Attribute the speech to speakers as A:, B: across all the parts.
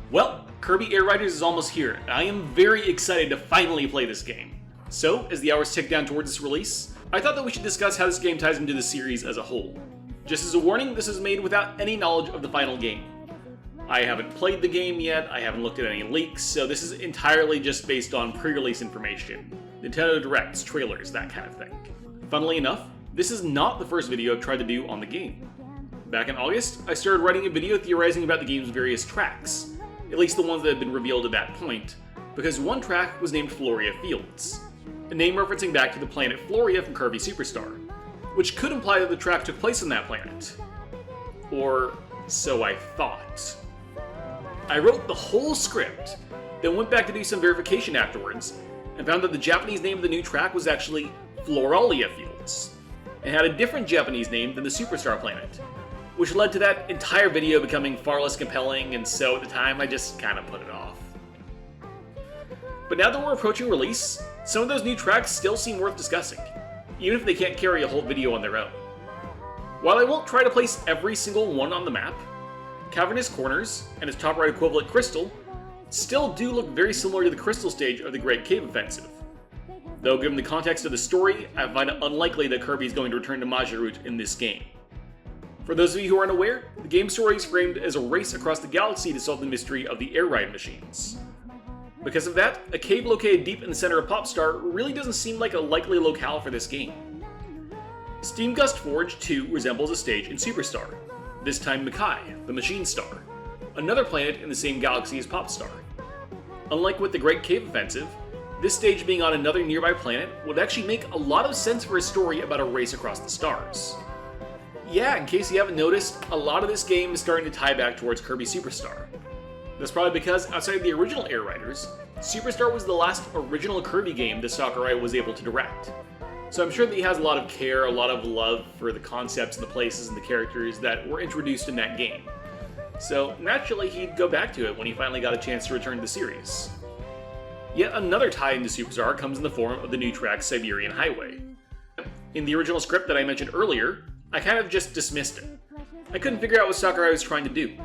A: Well, Kirby Air Riders is almost here, and I am very excited to finally play this game. So, as the hours tick down towards its release, I thought that we should discuss how this game ties into the series as a whole. Just as a warning, this is made without any knowledge of the final game. I haven't played the game yet, I haven't looked at any leaks, so this is entirely just based on pre-release information. Nintendo Directs, trailers, that kind of thing. Funnily enough, this is not the first video I've tried to do on the game. Back in August, I started writing a video theorizing about the game's various tracks, at least the ones that had been revealed at that point, because one track was named Floria Fields, a name referencing back to the planet Floria from Kirby Superstar, which could imply that the track took place on that planet. Or so I thought. I wrote the whole script, then went back to do some verification afterwards, and found that the Japanese name of the new track was actually Floralia Fields, and had a different Japanese name than the Superstar planet, which led to that entire video becoming far less compelling, and so at the time I just kinda put it off. But now that we're approaching release, some of those new tracks still seem worth discussing, even if they can't carry a whole video on their own. While I won't try to place every single one on the map, Cavernous Corners and its top right equivalent Crystal still do look very similar to the Crystal stage of the Great Cave Offensive. Though given the context of the story, I find it unlikely that Kirby is going to return to Majorut in this game. For those of you who aren't aware, the game's story is framed as a race across the galaxy to solve the mystery of the air ride machines. Because of that, a cave located deep in the center of Popstar really doesn't seem like a likely locale for this game. Steamgust Forge 2 resembles a stage in Superstar, this time Makai, the Machine Star, another planet in the same galaxy as Popstar. Unlike with the Great Cave Offensive, this stage being on another nearby planet would actually make a lot of sense for a story about a race across the stars. Yeah, in case you haven't noticed, a lot of this game is starting to tie back towards Kirby Superstar. That's probably because, outside of the original Air Riders, Superstar was the last original Kirby game that Sakurai was able to direct. So I'm sure that he has a lot of care, a lot of love for the concepts and the places and the characters that were introduced in that game. So naturally he'd go back to it when he finally got a chance to return to the series. Yet another tie into Superstar comes in the form of the new track Siberian Highway. In the original script that I mentioned earlier, I kind of just dismissed it. I couldn't figure out what Sakurai was trying to do.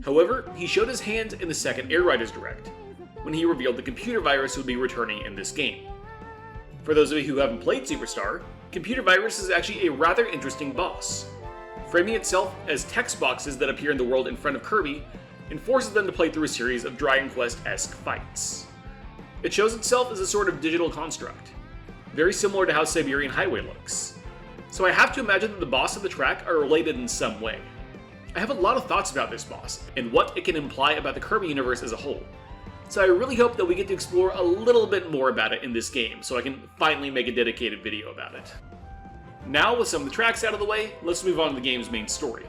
A: However, he showed his hand in the second Air Riders Direct, when he revealed the computer virus would be returning in this game. For those of you who haven't played Superstar, Computer Virus is actually a rather interesting boss. Framing itself as text boxes that appear in the world in front of Kirby, and forces them to play through a series of Dragon Quest-esque fights. It shows itself as a sort of digital construct, very similar to how Siberian Highway looks. So I have to imagine that the boss of the track are related in some way. I have a lot of thoughts about this boss, and what it can imply about the Kirby universe as a whole. So I really hope that we get to explore a little bit more about it in this game, so I can finally make a dedicated video about it. Now, with some of the tracks out of the way, let's move on to the game's main story.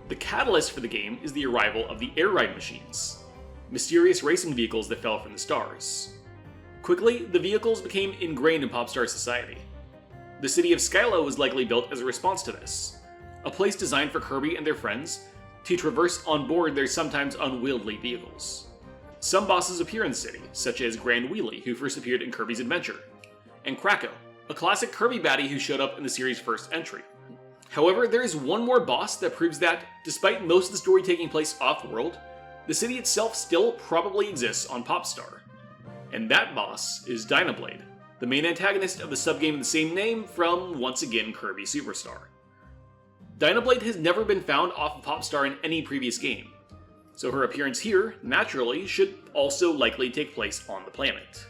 A: The catalyst for the game is the arrival of the air ride machines, mysterious racing vehicles that fell from the stars. Quickly, the vehicles became ingrained in Popstar society. The city of Skylo was likely built as a response to this, a place designed for Kirby and their friends to traverse on board their sometimes unwieldy vehicles. Some bosses appear in the city, such as Grand Wheelie, who first appeared in Kirby's Adventure, and Krako, a classic Kirby baddie who showed up in the series' first entry. However, there is one more boss that proves that, despite most of the story taking place off-world, the city itself still probably exists on Popstar. And that boss is Dynablade, the main antagonist of the subgame of the same name from, once again, Kirby Superstar. Dynablade has never been found off of Popstar in any previous game, so her appearance here, naturally, should also likely take place on the planet.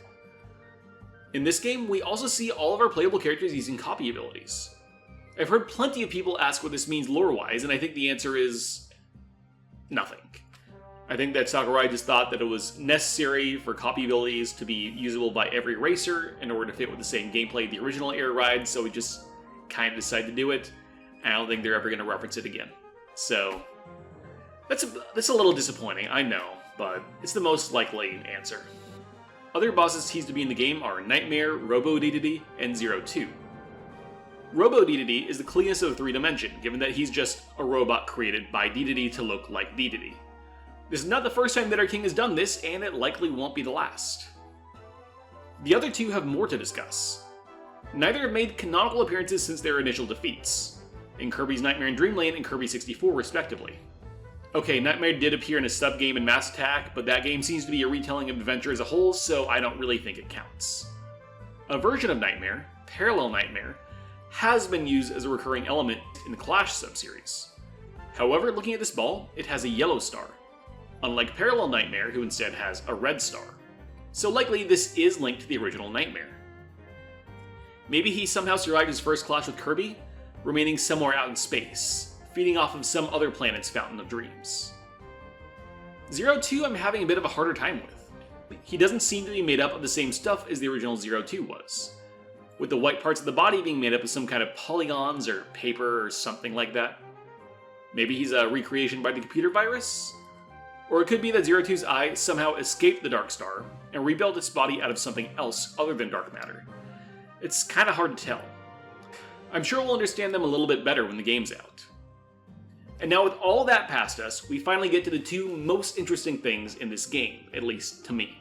A: In this game, we also see all of our playable characters using copy abilities. I've heard plenty of people ask what this means lore-wise, and I think the answer is nothing. I think that Sakurai just thought that it was necessary for copy abilities to be usable by every racer in order to fit with the same gameplay of the original Air Ride, so we just kind of decided to do it, and I don't think they're ever going to reference it again. So that's a little disappointing, I know, but it's the most likely answer. Other bosses teased to be in the game are Nightmare, Robo-Dedede, and Zero-2. Robo-Dedede is the cleanest of the three to mention, given that he's just a robot created by Dedede to look like Dedede. This is not the first time that our king has done this, and it likely won't be the last. The other two have more to discuss. Neither have made canonical appearances since their initial defeats, in Kirby's Nightmare and Dreamland and Kirby 64 respectively. Okay, Nightmare did appear in a sub-game in Mass Attack, but that game seems to be a retelling of Adventure as a whole, so I don't really think it counts. A version of Nightmare, Parallel Nightmare, has been used as a recurring element in the Clash subseries. However, looking at this ball, it has a yellow star, unlike Parallel Nightmare, who instead has a red star. So likely this is linked to the original Nightmare. Maybe he somehow survived his first clash with Kirby, remaining somewhere out in space, feeding off of some other planet's Fountain of Dreams. 02 I'm having a bit of a harder time with. He doesn't seem to be made up of the same stuff as the original 02 was, with the white parts of the body being made up of some kind of polygons or paper or something like that. Maybe he's a recreation by the computer virus? Or it could be that 02's eye somehow escaped the Dark Star and rebuilt its body out of something else other than dark matter. It's kinda hard to tell. I'm sure we'll understand them a little bit better when the game's out. And now with all that past us, we finally get to the two most interesting things in this game, at least to me.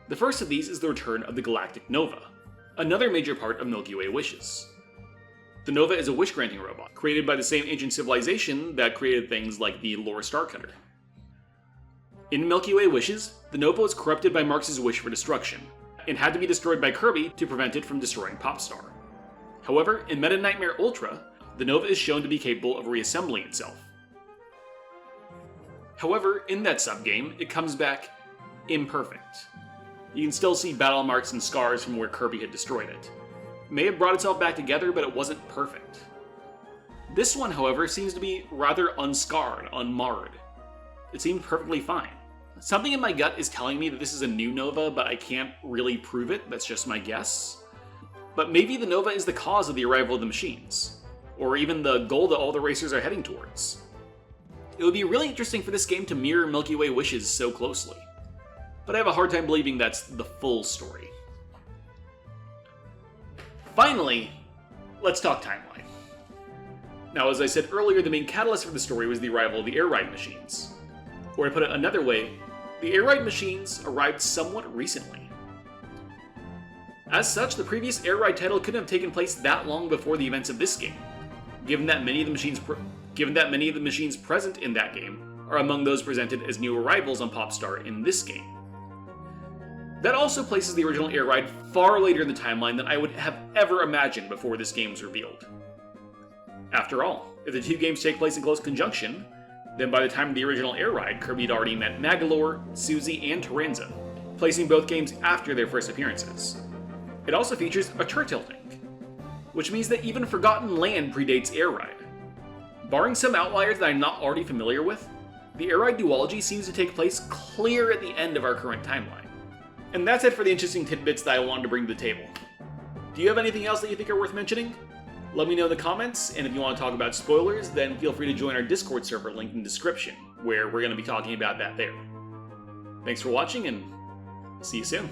A: The first of these is the return of the Galactic Nova, another major part of Milky Way wishes. The Nova is a wish-granting robot, created by the same ancient civilization that created things like the Lore Starcutter. In Milky Way wishes, the Nova was corrupted by Marx's wish for destruction, and had to be destroyed by Kirby to prevent it from destroying Popstar. However, in Meta Nightmare Ultra, the Nova is shown to be capable of reassembling itself. However, in that subgame, it comes back imperfect. You can still see battle marks and scars from where Kirby had destroyed it. It may have brought itself back together, but it wasn't perfect. This one, however, seems to be rather unscarred, unmarred. It seemed perfectly fine. Something in my gut is telling me that this is a new Nova, but I can't really prove it, that's just my guess. But maybe the Nova is the cause of the arrival of the machines, or even the goal that all the racers are heading towards. It would be really interesting for this game to mirror Milky Way wishes so closely, but I have a hard time believing that's the full story. Finally, let's talk timeline. Now, as I said earlier, the main catalyst for the story was the arrival of the Air Ride machines. Or to put it another way, the Air Ride machines arrived somewhat recently. As such, the previous Air Ride title couldn't have taken place that long before the events of this game, given that many of the machines present in that game are among those presented as new arrivals on Popstar in this game. That also places the original Air Ride far later in the timeline than I would have ever imagined before this game was revealed. After all, if the two games take place in close conjunction, then by the time of the original Air Ride, Kirby had already met Magolor, Suzy, and Taranza, placing both games after their first appearances. It also features a Turtilting, which means that even Forgotten Land predates Air Ride. Barring some outliers that I'm not already familiar with, the Air Ride duology seems to take place clear at the end of our current timeline. And that's it for the interesting tidbits that I wanted to bring to the table. Do you have anything else that you think are worth mentioning? Let me know in the comments, and if you want to talk about spoilers, then feel free to join our Discord server linked in the description, where we're going to be talking about that there. Thanks for watching, and see you soon.